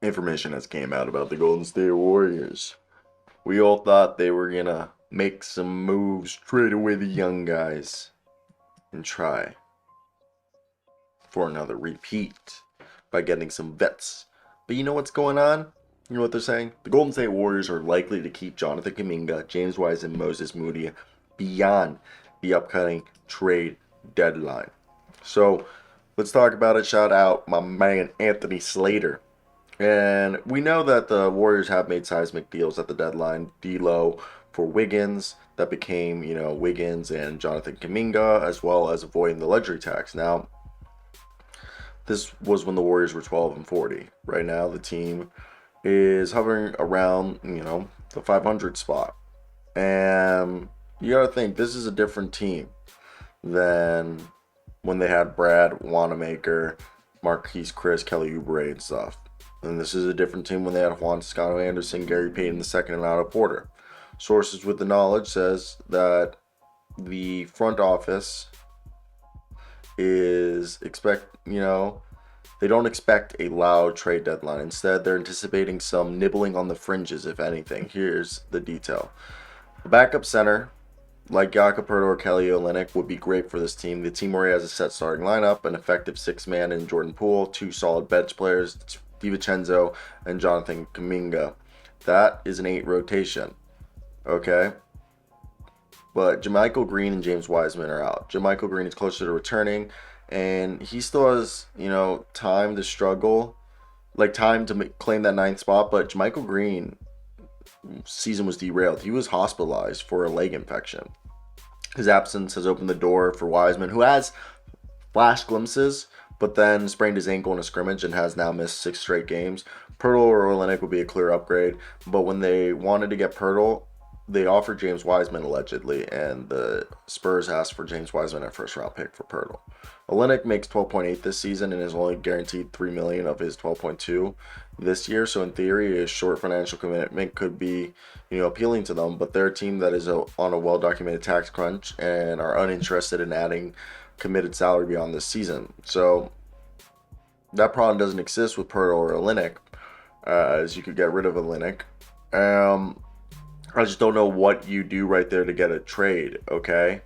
Information has came out about the Golden State Warriors. We all thought they were gonna make some moves, trade away the young guys, and try for another repeat by getting some vets. But you know what's going on? You know what they're saying? The Golden State Warriors are likely to keep Jonathan Kuminga, James Wiseman, and Moses Moody beyond the upcoming trade deadline. So let's talk about it. Shout out my man Anthony Slater. And we know that the Warriors have made seismic deals at the deadline. D'Lo for Wiggins, that became, Wiggins and Jonathan Kuminga, as well as avoiding the luxury tax. Now, this was when the Warriors were 12 and 40. Right now, the team is hovering around, the 500 spot. And you got to think, this is a different team than when they had Brad Wanamaker, Marquise Chris, Kelly Oubre, and stuff. And this is a different team when they had Juan Toscano Anderson, Gary Payton II, and Otto Porter. Sources with the knowledge says that the front office they don't expect a loud trade deadline. Instead, they're anticipating some nibbling on the fringes, if anything. Here's the detail. A backup center like Jakob Poeltl or Kelly Olynyk would be great for this team. The team already has a set starting lineup, an effective six-man in Jordan Poole, two solid bench players, DiVincenzo and Jonathan Kuminga. That is an 8 rotation. Okay? But JaMychal Green and James Wiseman are out. JaMychal Green is closer to returning, and he still has, time to struggle, like time to claim that ninth spot. But JaMychal Green season was derailed. He was hospitalized for a leg infection. His absence has opened the door for Wiseman, who has flash glimpses, but then sprained his ankle in a scrimmage and has now missed 6 straight games. Poeltl or Olynyk would be a clear upgrade, but when they wanted to get Poeltl, they offered James Wiseman allegedly, and the Spurs asked for James Wiseman, a first-round pick for Poeltl. Olynyk makes 12.8 this season and is only guaranteed $3 million of his 12.2 this year. So in theory, a short financial commitment could be, appealing to them. But they're a team that is on a well-documented tax crunch and are uninterested in adding committed salary beyond this season. So that problem doesn't exist with Poeltl or Olynyk, as you could get rid of Olynyk. I just don't know what you do right there to get a trade, okay?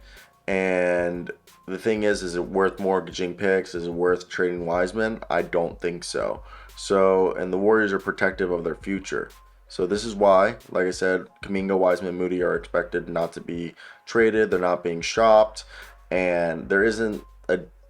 And the thing is it worth mortgaging picks? Is it worth trading Wiseman? I don't think so. And the Warriors are protective of their future. So this is why, like I said, Kuminga, Wiseman, Moody are expected not to be traded. They're not being shopped. And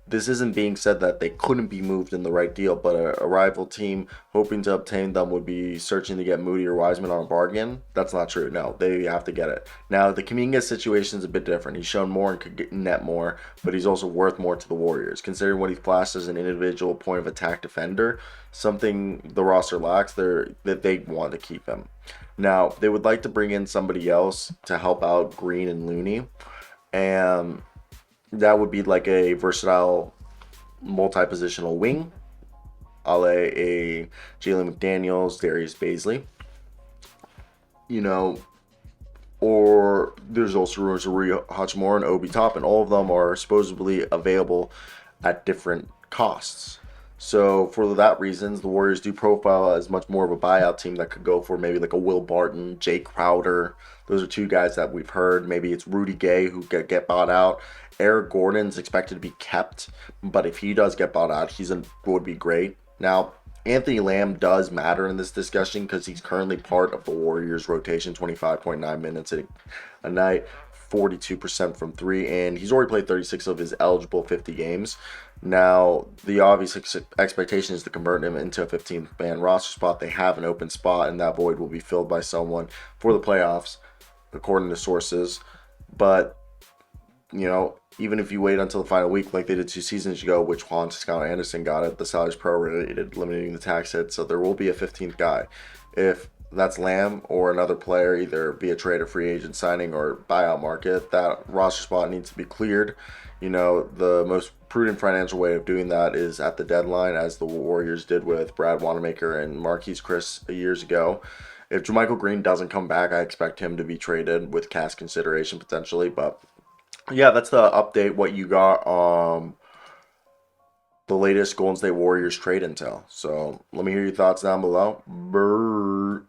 this isn't being said that they couldn't be moved in the right deal, but a rival team hoping to obtain them would be searching to get Moody or Wiseman on a bargain. That's not true. No, they have to get it. Now, the Kuminga situation is a bit different. He's shown more and could net more, but he's also worth more to the Warriors. Considering what he flashed as an individual point of attack defender, something the roster lacks, that they want to keep him. Now, they would like to bring in somebody else to help out Green and Looney, and that would be like a versatile multi-positional wing, a la a Jalen McDaniels, Darius Baisley. Or there's also rumors of Rui Hachimura and Obi Toppin. All of them are supposedly available at different costs. So for that reasons, the Warriors do profile as much more of a buyout team that could go for maybe like a Will Barton, Jay Crowder. Those are 2 guys that we've heard. Maybe it's Rudy Gay who get bought out. Eric Gordon's expected to be kept, but if he does get bought out, would be great. Now, Anthony Lamb does matter in this discussion because he's currently part of the Warriors rotation, 25.9 minutes a night, 42% from 3, and he's already played 36 of his eligible 50 games. Now, the obvious expectation is to convert him into a 15-man roster spot. They have an open spot, and that void will be filled by someone for the playoffs, according to sources. But, even if you wait until the final week like they did 2 seasons ago, which Juan Toscano Anderson got it, the salary's prorated, limiting the tax hit, so there will be a 15th guy. If that's Lamb or another player, either via trade or free agent signing or buyout market, that roster spot needs to be cleared. The most prudent financial way of doing that is at the deadline, as the Warriors did with Brad Wanamaker and Marquise Chris years ago. If JaMychal Green doesn't come back, I expect him to be traded with cash consideration potentially. But yeah, that's the update. What you got the latest Golden State Warriors trade intel. So let me hear your thoughts down below. Brr.